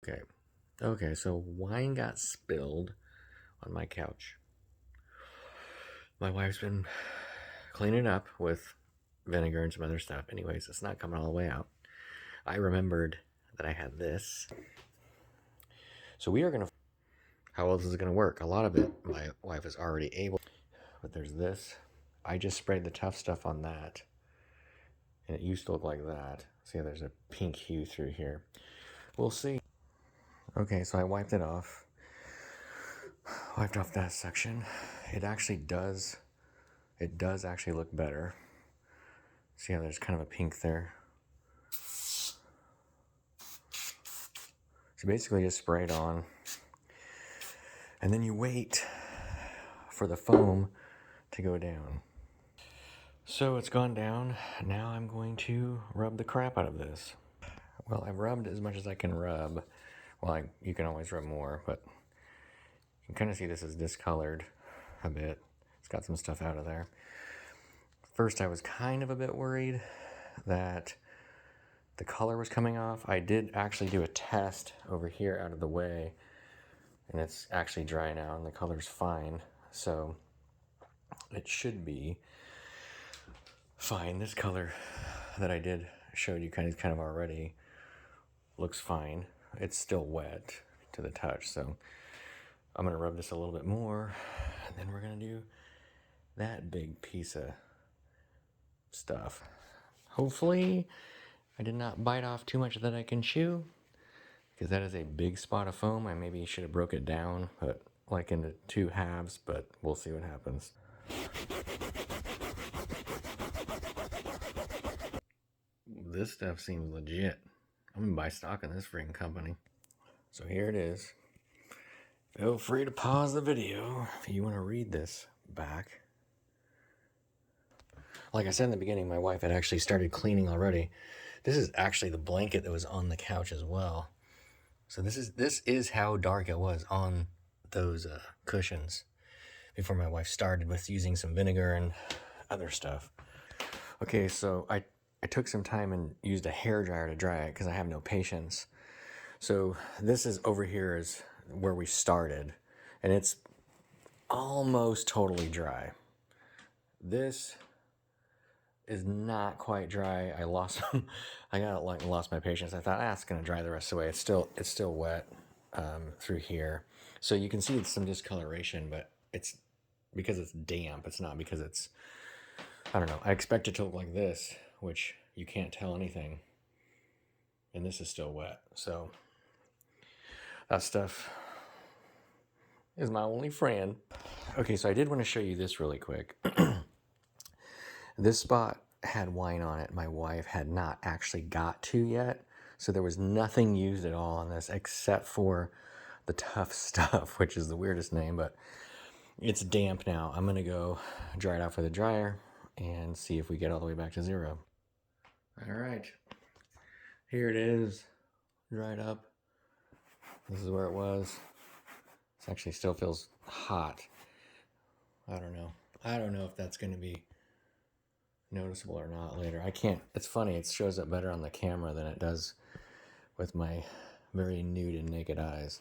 Okay. Okay, so wine got spilled on my couch. My wife's been cleaning it up with vinegar and some other stuff. Anyways, it's not coming all the way out. I remembered that I had this. So we are going to... How else is it going to work? A lot of it, my wife is already able. But there's this. I just sprayed the tough stuff on that. And it used to look like that. See, there's a pink hue through here. We'll see. Okay, so I wiped it off. Wiped off that section. It actually does... It does actually look better. See how there's kind of a pink there? So basically just spray it on. And then you wait for the foam to go down. So it's gone down. Now I'm going to rub the crap out of this. Well, I've rubbed as much as I can rub. Well, you can always rub more, but you can kind of see this is discolored a bit. It's got some stuff out of there. First, I was kind of a bit worried that the color was coming off. I did actually do a test over here out of the way, and it's actually dry now, and the color's fine. So it should be fine. This color that I did showed you kind of already looks fine. It's still wet to the touch, so I'm gonna rub this a little bit more, and then we're gonna do that big piece of stuff. Hopefully I did not bite off too much that I can chew, because that is a big spot of foam. I maybe should have broke it down, but like into 2 halves, but we'll see what happens. This stuff seems legit. I'm gonna buy stock in this freaking company. So here it is. Feel free to pause the video if you want to read this back. Like I said in the beginning, my wife had actually started cleaning already. This is actually the blanket that was on the couch as well. So this is how dark it was on those cushions before my wife started with using some vinegar and other stuff. Okay, so I took some time and used a hairdryer to dry it because I have no patience. So this is over here is where we started, and it's almost totally dry. This is not quite dry. I lost my patience. I thought, it's gonna dry the rest of the way. It's still wet through here. So you can see some discoloration, but it's because it's damp. It's not because it's, I don't know. I expect it to look like this, which you can't tell anything. And this is still wet. So that stuff is my only friend. Okay, so I did want to show you this really quick. This spot had wine on it my wife had not actually got to yet. So there was nothing used at all on this except for the tough stuff, which is the weirdest name, but it's damp now. I'm gonna go dry it out for the dryer and see if we get all the way back to 0. All right, here it is, dried up. This is where it was. This actually still feels hot. I don't know if that's gonna be noticeable or not later. I can't, it's funny, it shows up better on the camera than it does with my very nude and naked eyes.